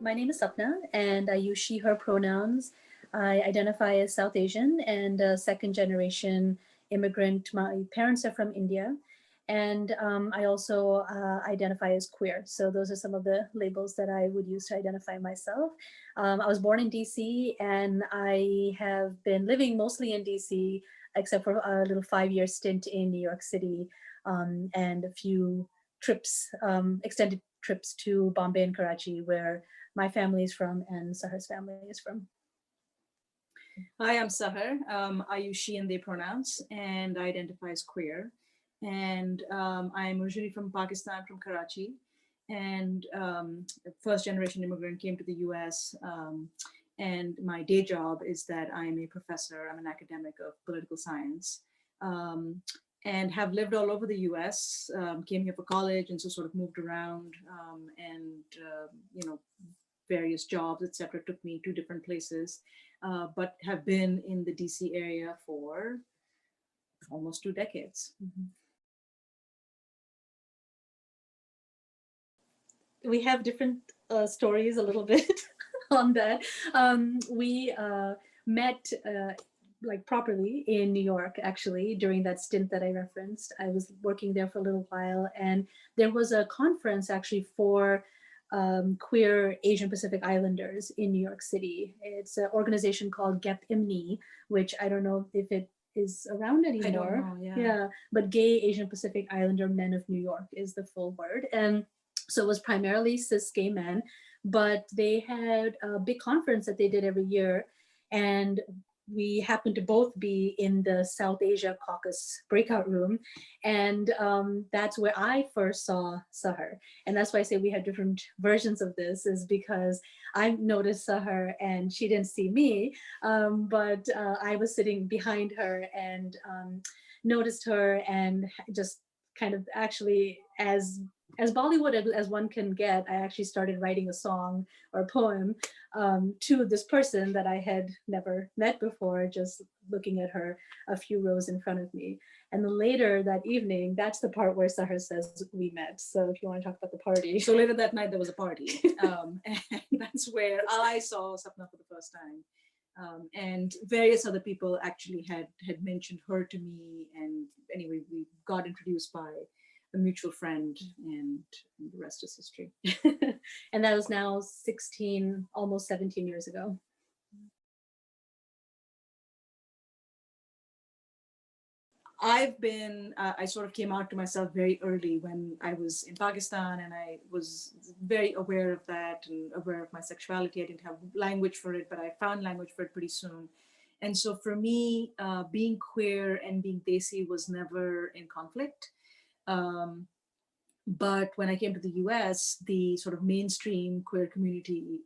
My name is Sapna, and I use she, her pronouns. I identify as South Asian and a second generation immigrant. My parents are from India. And I also identify as queer. So those are some of the labels that I would use to identify myself. I was born in DC, and I have been living mostly in DC, except for a little 5-year stint in New York City, and a few trips, extended trips to Bombay and Karachi, where my family is from and Sahar's family is from. Hi, I'm Sahar. I use she and they pronouns, and I identify as queer. And I'm originally from Pakistan, from Karachi, and first generation immigrant, came to the US. And my day job is that I'm a professor, I'm an academic of political science, and have lived all over the US, came here for college, and so sort of moved around, and, various jobs, etc., took me to different places, but have been in the DC area for almost 2 decades. Mm-hmm. We have different stories a little bit on that. We met like properly in New York, actually, during that stint that I referenced. I was working there for a little while, and there was a conference actually for queer Asian Pacific Islanders in New York City. It's an organization called GEP IMNI, which I don't know if it is around anymore. I don't know, yeah. But Gay Asian Pacific Islander Men of New York is the full word. And so it was primarily cis gay men, but they had a big conference that they did every year. And we happened to both be in the South Asia Caucus breakout room. And that's where I first saw Sahar. And that's why I say we have different versions of this, is because I noticed Sahar and she didn't see me, but I was sitting behind her and noticed her, and just kind of actually, as Bollywood as one can get, I actually started writing a song or a poem to this person that I had never met before, just looking at her a few rows in front of me. And then later that evening, that's the part where Sahar says we met. So if you want to talk about the party. So later that night, there was a party. And that's where I saw Sapna for the first time. And various other people actually had mentioned her to me. And anyway, we got introduced by a mutual friend, and the rest is history. And that was now 16, almost 17 years ago. I sort of came out to myself very early when I was in Pakistan, and I was very aware of that and aware of my sexuality. I didn't have language for it, but I found language for it pretty soon. And so for me, being queer and being Desi was never in conflict. But when I came to the US, the sort of mainstream queer community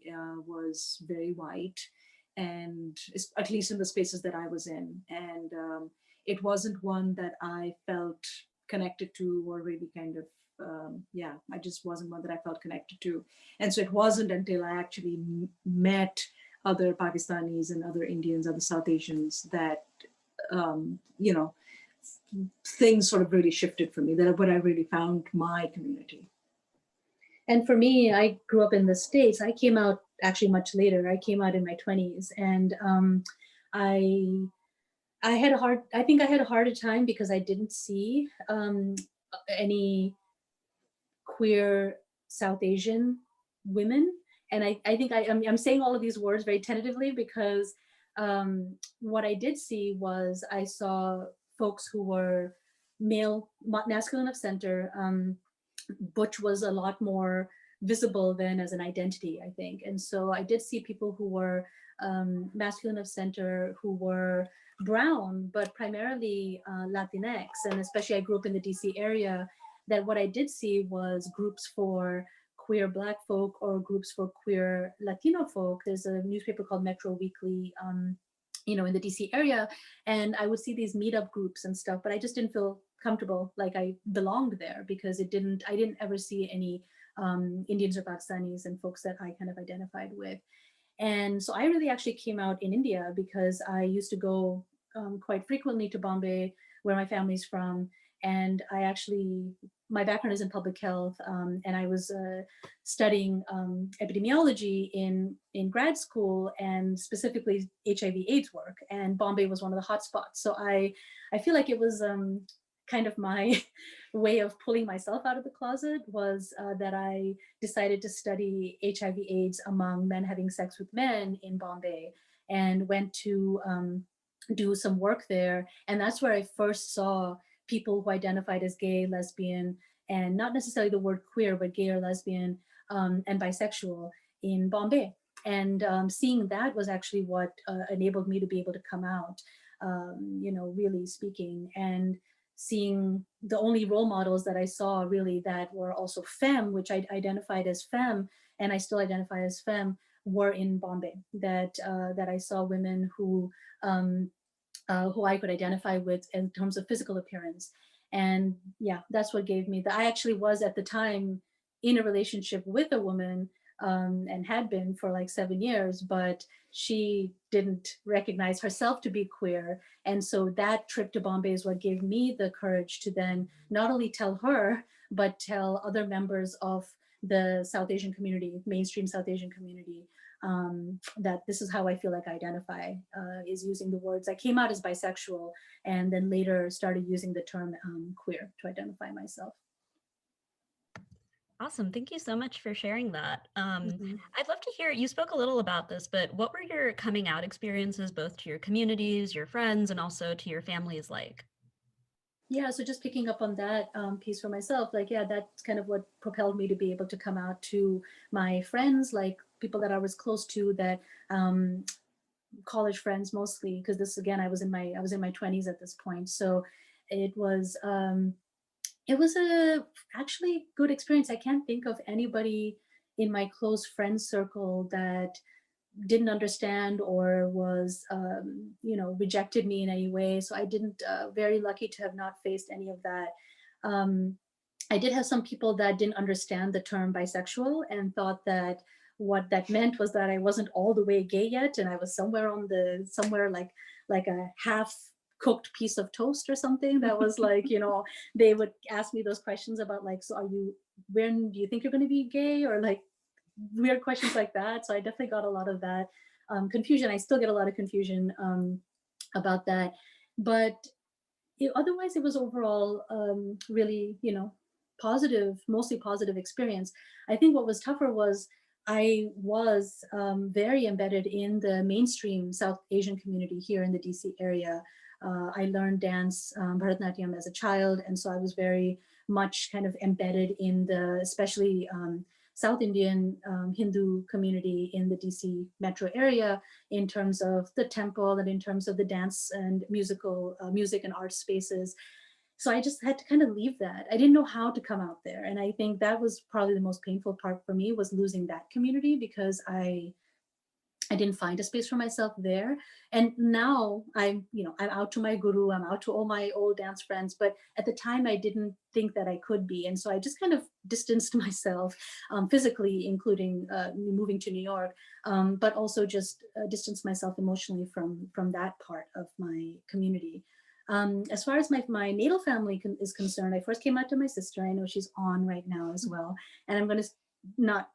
was very white, and at least in the spaces that I was in. And it wasn't one that I felt connected to, or really kind of, I just wasn't one that I felt connected to. And so it wasn't until I actually met other Pakistanis and other Indians, other South Asians, that, things sort of really shifted for me, that when I really found my community. And for me, I grew up in the States. I came out actually much later. I came out in my 20s, and I had I had a harder time because I didn't see any queer South Asian women. And I think I'm saying all of these words very tentatively because what I did see was I saw folks who were male, masculine of center. Butch was a lot more visible than as an identity, I think. And so I did see people who were masculine of center, who were brown, but primarily Latinx. And especially I grew up in the DC area, that what I did see was groups for queer Black folk or groups for queer Latino folk. There's a newspaper called Metro Weekly, in the DC area, and I would see these meetup groups and stuff, but I just didn't feel comfortable like I belonged there, because I didn't ever see any Indians or Pakistanis and folks that I kind of identified with. And so I really actually came out in India because I used to go quite frequently to Bombay, where my family's from. And I actually my background is in public health, and I was studying epidemiology in grad school, and specifically HIV/AIDS work. And Bombay was one of the hotspots. So I feel like it was kind of my way of pulling myself out of the closet was that I decided to study HIV/AIDS among men having sex with men in Bombay, and went to do some work there. And that's where I first saw people who identified as gay, lesbian, and not necessarily the word queer, but gay or lesbian, and bisexual in Bombay. And seeing that was actually what enabled me to be able to come out, really speaking. And seeing the only role models that I saw really that were also femme, which I identified as femme, and I still identify as femme, were in Bombay. That I saw women who I could identify with in terms of physical appearance. And yeah, that's what gave me I actually was at the time in a relationship with a woman, and had been for like 7 years, but she didn't recognize herself to be queer. And so that trip to Bombay is what gave me the courage to then not only tell her, but tell other members of the South Asian community, mainstream South Asian community, that this is how I feel like I identify, is using the words. I came out as bisexual and then later started using the term queer to identify myself. Awesome. Thank you so much for sharing that. Mhm. I'd love to hear, you spoke a little about this, but what were your coming out experiences, both to your communities, your friends, and also to your families like? Yeah, so just picking up on that piece for myself, like, yeah, that's kind of what propelled me to be able to come out to my friends, like people that I was close to, that college friends mostly, because this again, I was in my 20s at this point. So it was it was a actually good experience. I can't think of anybody in my close friend circle that didn't understand or was rejected me in any way. So I didn't very lucky to have not faced any of that. um, I did have some people that didn't understand the term bisexual and thought that what that meant was that I wasn't all the way gay yet, and I was somewhere like a half cooked piece of toast or something. That was like, they would ask me those questions about like, so are you, when do you think you're going to be gay, or like weird questions like that. So I definitely got a lot of that confusion. I still get a lot of confusion about that, but otherwise it was overall really, positive, mostly positive experience. I think what was tougher was I was very embedded in the mainstream South Asian community here in the DC area. I learned dance, Bharatanatyam, as a child, and so I was very much kind of embedded in the, especially South Indian Hindu community in the DC metro area, in terms of the temple and in terms of the dance and music and art spaces. So I just had to kind of leave that. I didn't know how to come out there. And I think that was probably the most painful part for me, was losing that community, because I didn't find a space for myself there. And now I'm out to my guru, I'm out to all my old dance friends. But at the time, I didn't think that I could be. And so I just kind of distanced myself physically, including moving to New York, but also just distanced myself emotionally from that part of my community. As far as my natal family is concerned, I first came out to my sister. I know she's on right now as well. And I'm going to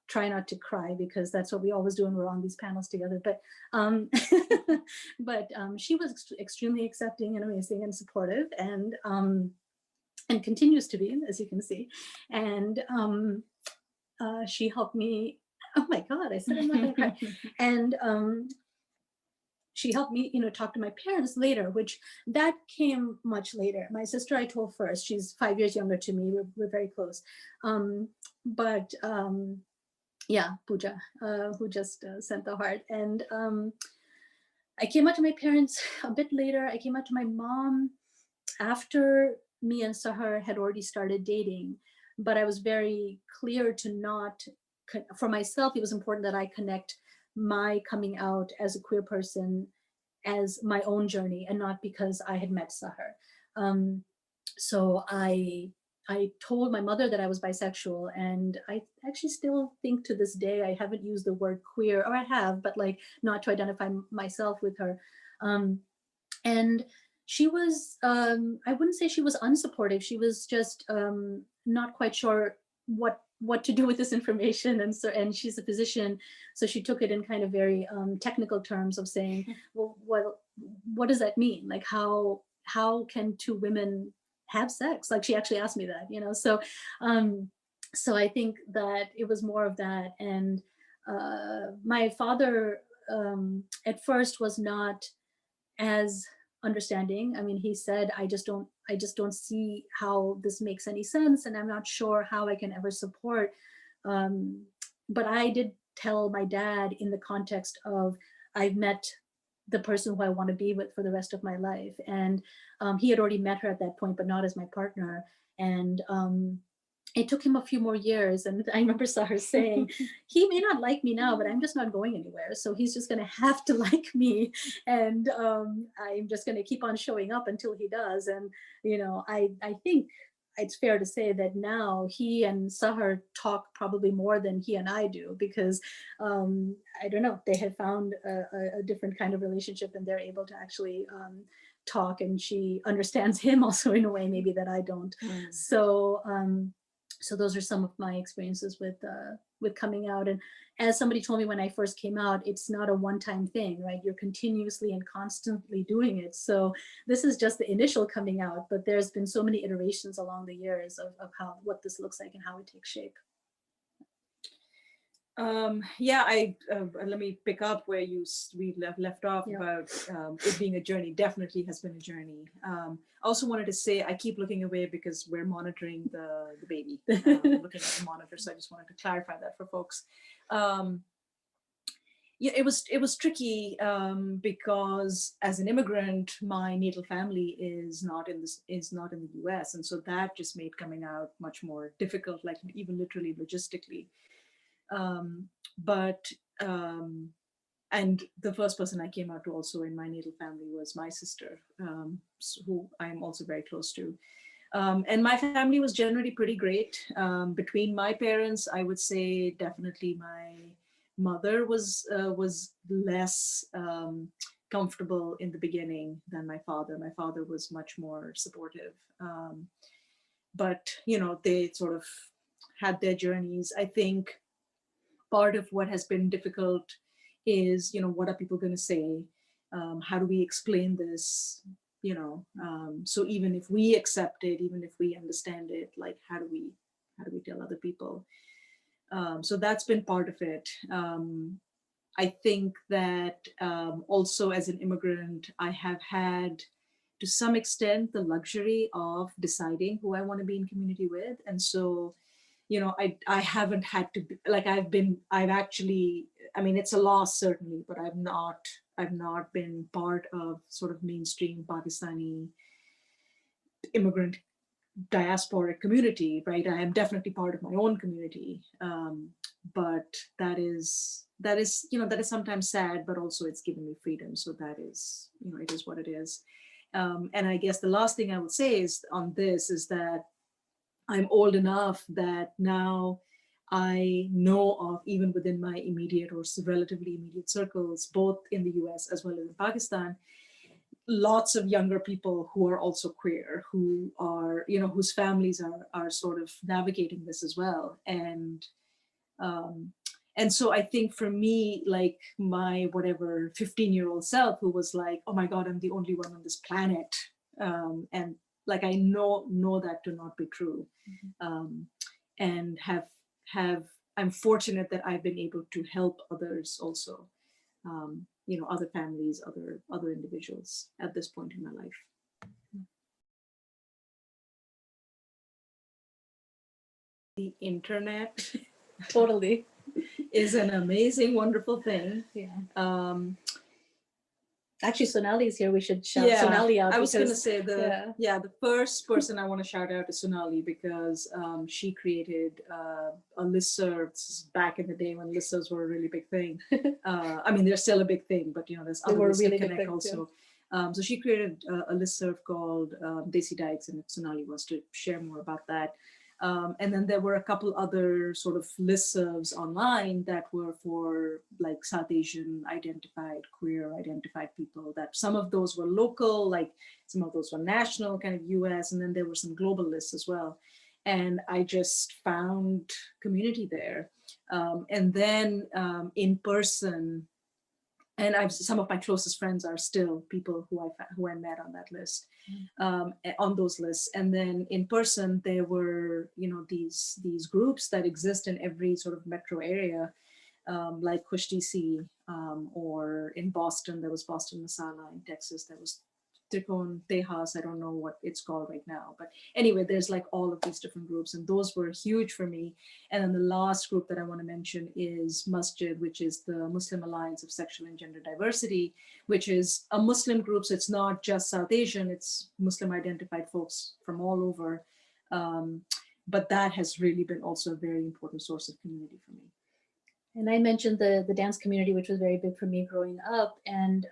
try not to cry, because that's what we always do when we're on these panels together. But she was extremely accepting and amazing and supportive, and continues to be, as you can see. And she helped me. Oh my God, I said I'm not going to cry. And she helped me, talk to my parents later, which that came much later. My sister I told first. She's 5 years younger to me. We're very close. But yeah, Pooja, who just sent the heart. And I came out to my parents a bit later. I came out to my mom after me and Sahar had already started dating. But I was very clear to not, for myself, it was important that I connect my coming out as a queer person as my own journey, and not because I had met Sahar. So I told my mother that I was bisexual, and I actually still think to this day I haven't used the word queer, or I have, but like not to identify myself with her. And She was, I wouldn't say she was unsupportive. She was just not quite sure what to do with this information. And so, and she's a physician, so she took it in kind of very technical terms of saying, well, what does that mean? Like, how can two women have sex? Like, she actually asked me that, you know. So I think that it was more of that. And my father at first was not as understanding. I mean, he said, I just don't see how this makes any sense, and I'm not sure how I can ever support. Um, but I did tell my dad in the context of, I've met the person who I want to be with for the rest of my life, and he had already met her at that point, but not as my partner. And it took him a few more years. And I remember Sahar saying, he may not like me now, but I'm just not going anywhere. So he's just going to have to like me. And I'm just going to keep on showing up until he does. And, you know, I think it's fair to say that now he and Sahar talk probably more than he and I do, because I don't know, they have found a different kind of relationship, and they're able to actually talk, and she understands him also in a way maybe that I don't. So so those are some of my experiences with coming out. And as somebody told me when I first came out, it's not a one-time thing, right? You're continuously and constantly doing it. So this is just the initial coming out, but there's been so many iterations along the years of how, what this looks like and how it takes shape. Yeah, let me pick up where we left off. Yeah. About it being a journey. Definitely has been a journey. I also wanted to say, I keep looking away because we're monitoring the baby, looking at the monitor. So I just wanted to clarify that for folks. Yeah, it was tricky because as an immigrant, my natal family is not in the US, and so that just made coming out much more difficult, like even literally logistically. And the first person I came out to also in my natal family was my sister, who I am also very close to. And my family was generally pretty great. Between my parents, I would say definitely my mother was less comfortable in the beginning than my father. My father was much more supportive. But, you know, they sort of had their journeys. I think part of what has been difficult is, you know, what are people going to say? How do we explain this? You know, so even if we accept it, even if we understand it, like how do we tell other people? So that's been part of it. I think that also as an immigrant, I have had to some extent the luxury of deciding who I want to be in community with, and so, you know, I haven't had to be, like I've actually, I mean, it's a loss certainly, but I've not been part of sort of mainstream Pakistani immigrant diasporic community, right? I am definitely part of my own community, but that is you know, that is sometimes sad, but also it's given me freedom. So that is, you know, it is what it is. And I guess the last thing I would say is on this is that I'm old enough that now I know of, even within my immediate or relatively immediate circles, both in the US as well as in Pakistan, lots of younger people who are also queer, who are, you know, whose families are sort of navigating this as well. And so I think for me, like my whatever 15-year-old self who was like, oh my God, I'm the only one on this planet. And like, I know that to not be true. And I'm fortunate that I've been able to help others also, you know, other families, other individuals at this point in my life. The internet Totally. is an amazing, wonderful thing. Yeah. Actually, Sonali is here. We should shout Sonali out. I was going to say the the first person I want to shout out is Sonali, because she created a listserv back in the day when listservs were a really big thing. I mean, they're still a big thing, but you know, there's other ways to connect also. So she created a listserv called Desi, and if Sonali wants to share more about that. And then there were a couple other sort of listservs online that were for like South Asian identified, queer identified people, that some of those were local, like some of those were national, kind of US, and then there were some global lists as well. And I just found community there. And then in person, and some of my closest friends are still people who I met on that list, on those lists. And then in person, there were these groups that exist in every sort of metro area, like Kush DC, or in Boston there was Boston Masala, in Texas there was Trikon Tejas. I don't know what it's called right now, but anyway, there's like all of these different groups, and those were huge for me. And then the last group that I want to mention is Masjid, which is the Muslim Alliance of Sexual and Gender Diversity, which is a Muslim group. So it's not just South Asian, it's Muslim identified folks from all over. But that has really been also a very important source of community for me. And I mentioned the dance community, which was very big for me growing up. And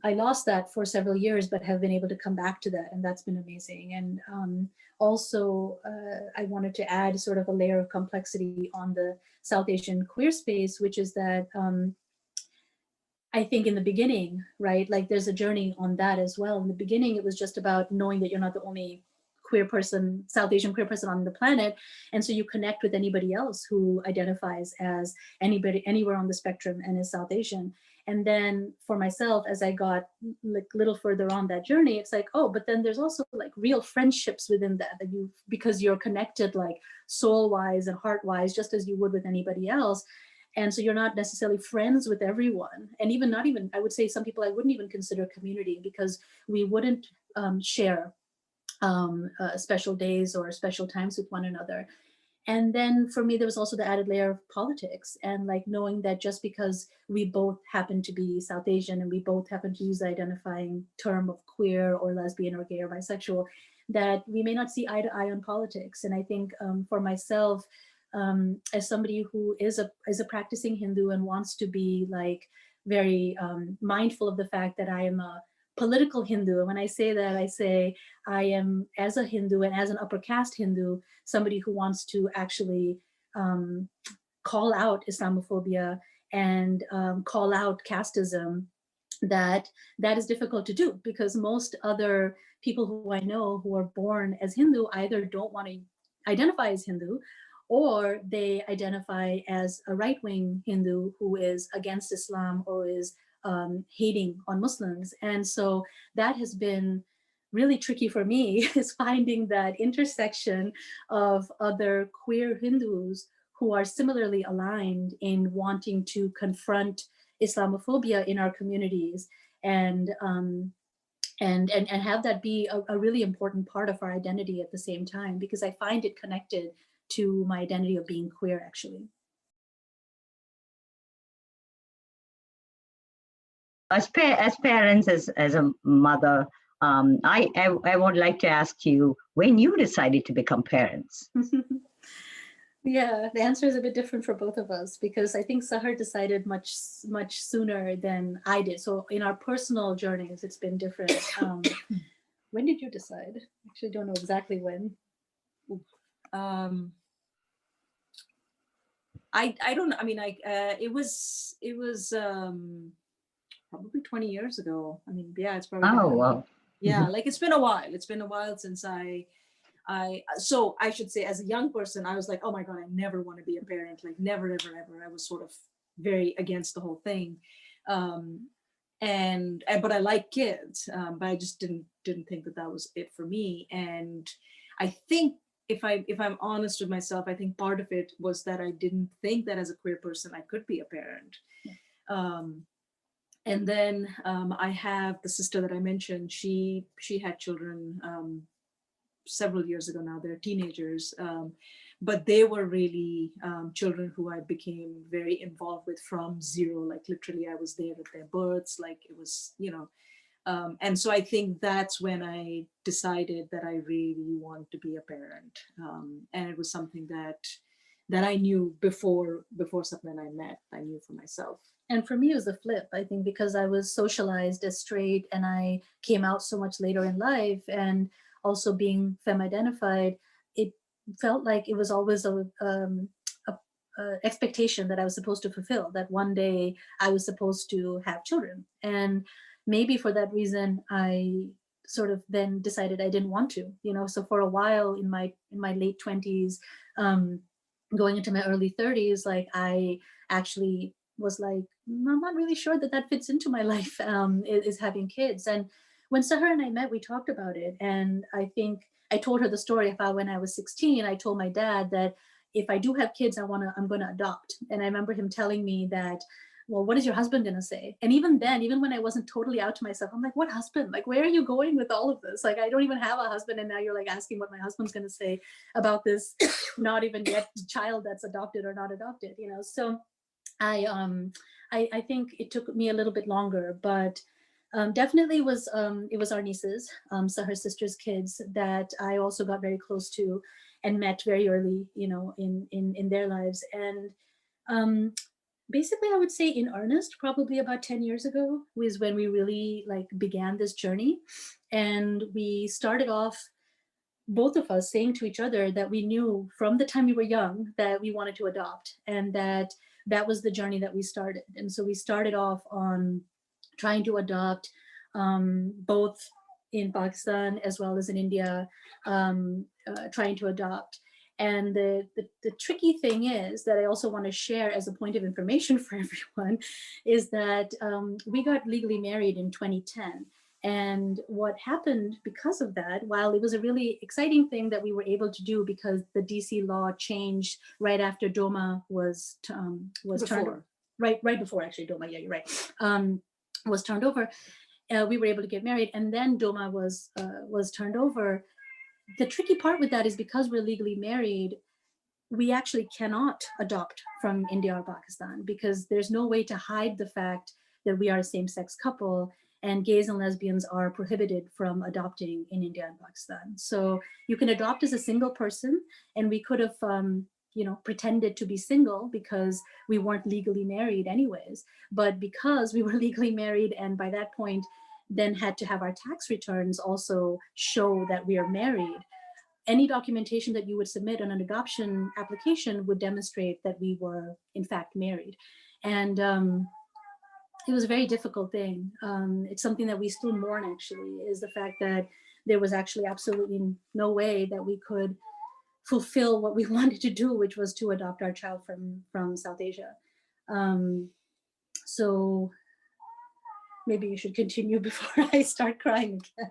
I lost that for several years, but have been able to come back to that, and that's been amazing. And also, I wanted to add sort of a layer of complexity on the South Asian queer space, which is that I think in the beginning, right, like there's a journey on that as well. In the beginning, it was just about knowing that you're not the only queer person, South Asian queer person on the planet. And so you connect with anybody else who identifies as anybody, anywhere on the spectrum and is South Asian. And then for myself, as I got like a little further on that journey, it's like, oh, but then there's also like real friendships within that because you're connected like soul wise and heart wise, just as you would with anybody else. And so you're not necessarily friends with everyone. And not even, I would say some people I wouldn't even consider community, because we wouldn't share special days or special times with one another. And then for me, there was also the added layer of politics, and like knowing that just because we both happen to be South Asian and we both happen to use the identifying term of queer or lesbian or gay or bisexual, that we may not see eye to eye on politics. And I think for myself, as somebody who is a practicing Hindu and wants to be like very mindful of the fact that I am a political Hindu. And when I say that, I say I am, as a Hindu and as an upper caste Hindu, somebody who wants to actually call out Islamophobia and call out casteism, that is difficult to do, because most other people who I know who are born as Hindu either don't want to identify as Hindu, or they identify as a right-wing Hindu who is against Islam or is hating on Muslims. And so that has been really tricky for me, is finding that intersection of other queer Hindus who are similarly aligned in wanting to confront Islamophobia in our communities, and have that be a really important part of our identity at the same time, because I find it connected to my identity of being queer, actually. As parents, as a mother, I would like to ask you when you decided to become parents. Yeah, the answer is a bit different for both of us, because I think Sahar decided much sooner than I did. So in our personal journeys, it's been different. When did you decide? I actually don't know exactly when. I don't know. I mean, it was probably 20 years ago. I mean, yeah, it's probably. Oh, wow. Yeah, like it's been a while. It's been a while since so I should say, as a young person, I was like, oh my God, I never want to be a parent. Like never, ever, ever. I was sort of very against the whole thing. But I like kids, but I just didn't think that was it for me. And I think if I'm honest with myself, I think part of it was that I didn't think that as a queer person I could be a parent. Yeah. And then I have the sister that I mentioned. She had children several years ago now. They're teenagers, but they were really children who I became very involved with from zero. Like literally, I was there at their births. Like it was, and so I think that's when I decided that I really want to be a parent, and it was something that I knew before Sapna and I met. I knew for myself. And for me, it was a flip, I think, because I was socialized as straight and I came out so much later in life. And also being femme identified, it felt like it was always a expectation that I was supposed to fulfill, that one day I was supposed to have children. And maybe for that reason, I sort of then decided I didn't want to, so for a while in my late 20s, going into my early 30s, like I actually was like, I'm not really sure that that fits into my life, is having kids. And when Sahar and I met, we talked about it. And I think I told her the story of how when I was 16, I told my dad that if I do have kids, I'm going to adopt. And I remember him telling me that, well, what is your husband going to say? And even then, even when I wasn't totally out to myself, I'm like, what husband? Like, where are you going with all of this? Like, I don't even have a husband. And now you're like asking what my husband's going to say about this, not even yet child that's adopted or not adopted, So I think it took me a little bit longer, but definitely it was our nieces, so her sister's kids, that I also got very close to and met very early, in their lives. And basically, I would say in earnest, probably about 10 years ago was when we really like began this journey. And we started off, both of us saying to each other that we knew from the time we were young that we wanted to adopt, and that was the journey that we started. And so we started off on trying to adopt, both in Pakistan as well as in India, trying to adopt. And the tricky thing is that I also want to share as a point of information for everyone is that we got legally married in 2010. And what happened because of that, while it was a really exciting thing that we were able to do because the DC law changed right after DOMA was turned over, right before actually DOMA, yeah, you're right, was turned over, we were able to get married, and then DOMA was turned over. The tricky part with that is because we're legally married, we actually cannot adopt from India or Pakistan because there's no way to hide the fact that we are a same-sex couple, and gays and lesbians are prohibited from adopting in India and Pakistan. So you can adopt as a single person, and we could have pretended to be single because we weren't legally married anyways. But because we were legally married, and by that point then had to have our tax returns also show that we are married, any documentation that you would submit on an adoption application would demonstrate that we were in fact married. And it was a very difficult thing. It's something that we still mourn, actually, is the fact that there was actually absolutely no way that we could fulfill what we wanted to do, which was to adopt our child from South Asia. So maybe you should continue before I start crying again.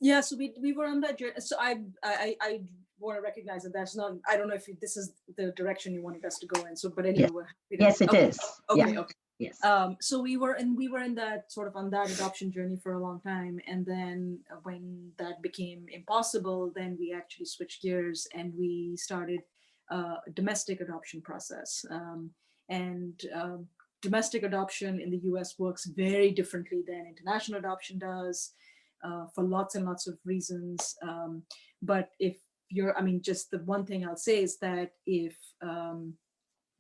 Yeah, so we were on that journey. So I want to recognize that that's not, I don't know if this is the direction you wanted us to go in. So, but anyway, yes, it is. Okay, yeah. okay. Yes. So we were in that sort of on that adoption journey for a long time, and then when that became impossible, then we actually switched gears and we started a domestic adoption process. Domestic adoption in the U.S. works very differently than international adoption does, for lots and lots of reasons. But just the one thing I'll say is that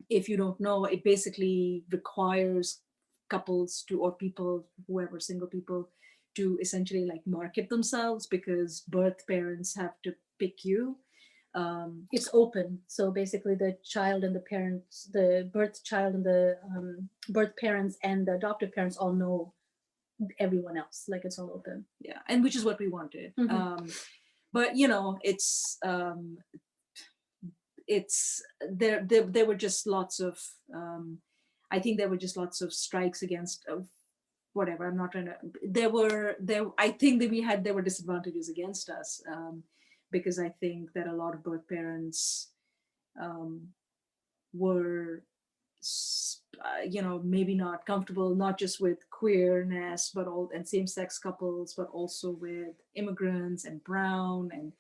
if you don't know, it basically requires couples to, or people, whoever, single people, to essentially like market themselves because birth parents have to pick you. It's open. So basically the child and the parents, the birth child and the birth parents and the adoptive parents all know everyone else. Like it's all open. Yeah, and which is what we wanted. Mm-hmm. But it's there were just lots of I think there were just lots of strikes against whatever. I'm not trying to. I think that there were disadvantages against us, because I think that a lot of birth parents were maybe not comfortable, not just with queerness and same-sex couples, but also with immigrants and brown and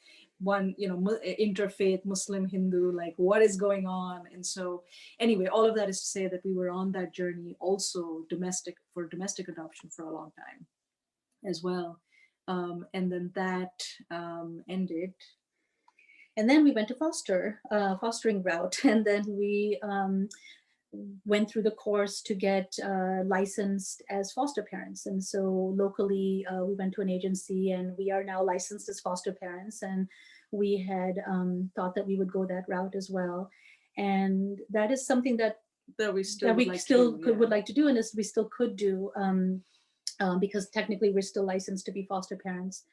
one interfaith Muslim Hindu, like what is going on. And so anyway, all of that is to say that we were on that journey also domestic adoption for a long time as well, and then that ended. And then we went to fostering route, and then we went through the course to get licensed as foster parents. And so locally, we went to an agency, and we are now licensed as foster parents. And we had thought that we would go that route as well. And that is something that we still would like to do, and we still could do, because technically we're still licensed to be foster parents.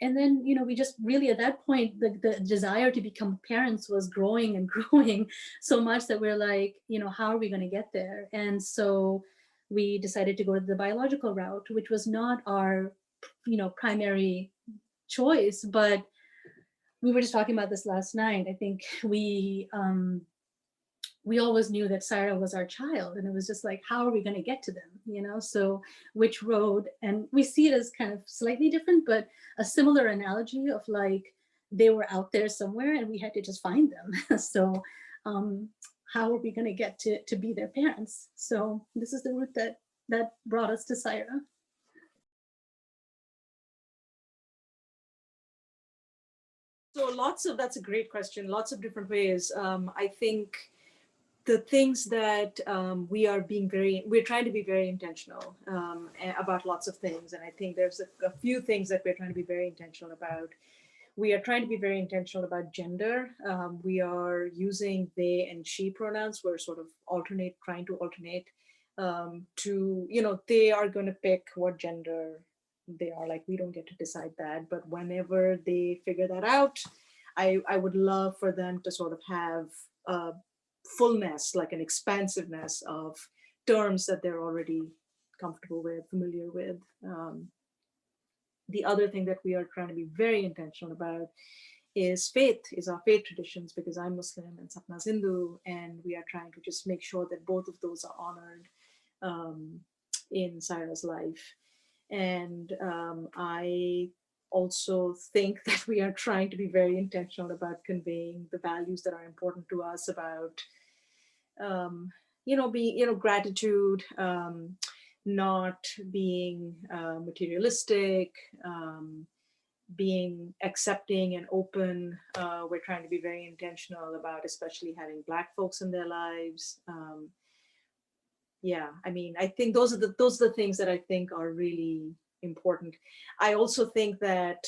And then, we just really, at that point, the desire to become parents was growing and growing so much that we're like, how are we going to get there? And so we decided to go to the biological route, which was not our, primary choice. But we were just talking about this last night. I think we always knew that Saira was our child, and it was just like, how are we going to get to them? So which road? And we see it as kind of slightly different, but a similar analogy of like, they were out there somewhere and we had to just find them. So how are we going to get to be their parents? So this is the route that brought us to Saira. So that's a great question. Lots of different ways. I think the things that we're trying to be very intentional about lots of things. And I think there's a few things that we're trying to be very intentional about. We are trying to be very intentional about gender. We are using they and she pronouns. We're sort of trying to alternate they are going to pick what gender they are. Like, we don't get to decide that, but whenever they figure that out, I would love for them to sort of have a fullness, like an expansiveness of terms that they're already comfortable with, familiar with. The other thing that we are trying to be very intentional about is our faith traditions, because I'm Muslim and Sapna's Hindu, and we are trying to just make sure that both of those are honored in Saira's life. And I also think that we are trying to be very intentional about conveying the values that are important to us about, gratitude, not being materialistic, being accepting and open. We're trying to be very intentional about especially having Black folks in their lives. I think those are the things that I think are really important. I also think that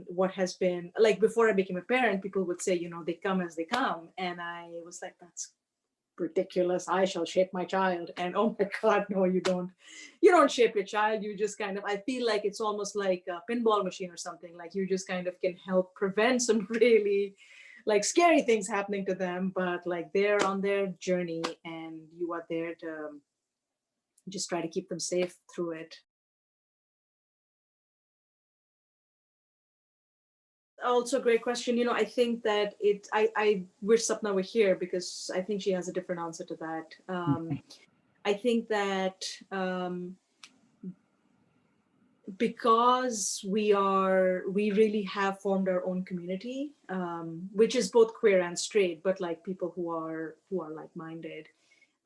what has been, like, before I became a parent, people would say, they come as they come. And I was like, that's ridiculous. I shall shape my child. And oh my God, no, you don't shape your child. You just kind of, I feel like it's almost like a pinball machine or something. Like, you just kind of can help prevent some really like scary things happening to them, but like, they're on their journey and you are there to just try to keep them safe through it. Also a great question. I think that I wish Sapna were here, because I think she has a different answer to that. I think that because we really have formed our own community, which is both queer and straight, but like people who are like-minded.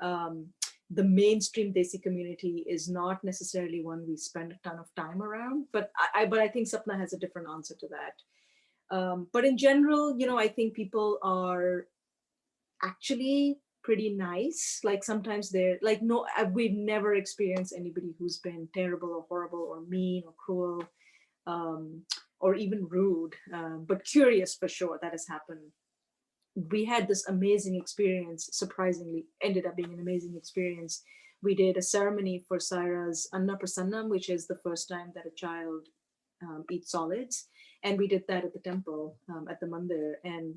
The mainstream Desi community is not necessarily one we spend a ton of time around, but I think Sapna has a different answer to that. But in general, I think people are actually pretty nice. Like, sometimes they're like, no, we've never experienced anybody who's been terrible or horrible or mean or cruel, or even rude, but curious for sure. That has happened. We had this amazing experience, surprisingly, ended up being an amazing experience. We did a ceremony for Saira's Anna Prasannam, which is the first time that a child eats solids. And we did that at the temple, at the mandir. And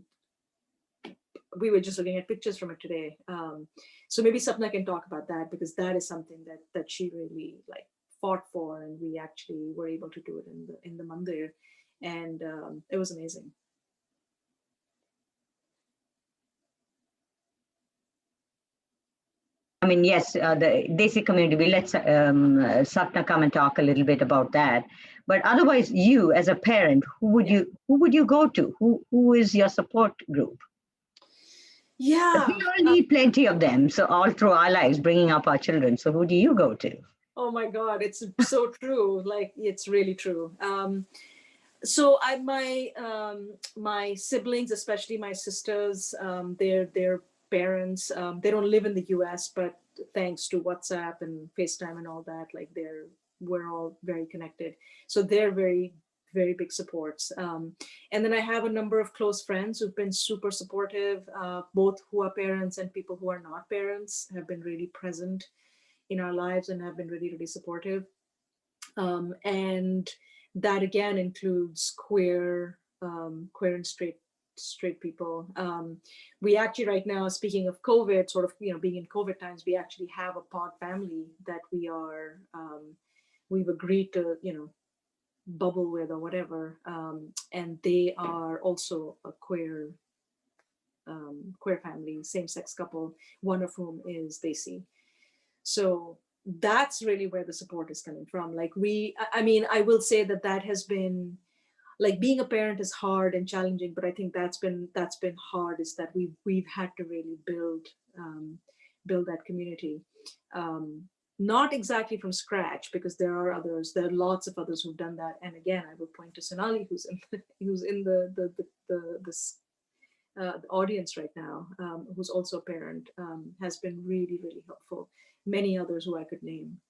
we were just looking at pictures from it today. So maybe Sapna can talk about that, because that is something that she really like fought for. And we actually were able to do it in the mandir. And it was amazing. I mean, yes, the Desi community, we let Sapna come and talk a little bit about that. But otherwise, you as a parent, who would you go to? Who is your support group? Yeah. We all need plenty of them. So all through our lives, bringing up our children. So who do you go to? Oh my God, it's so true. Like, it's really true. So my siblings, especially my sisters, they're parents. They don't live in the US, but thanks to WhatsApp and FaceTime and all that, like we're all very connected. So they're very, very big supports. And then I have a number of close friends who've been super supportive, both who are parents and people who are not parents have been really present in our lives and have been really, really supportive. And that again includes queer and straight people. We actually right now, speaking of COVID, sort of, being in COVID times, we actually have a pod family that we've agreed to, bubble with or whatever. And they are also a queer family, same-sex couple, one of whom is Desi. So that's really where the support is coming from. Like I will say that has been, like, being a parent is hard and challenging, but I think that's been hard, is that we've had to really build that community. Not exactly from scratch, because there are lots of others who've done that. And again, I will point to Sonali, who's in the audience right now, who's also a parent, has been really, really helpful. Many others who I could name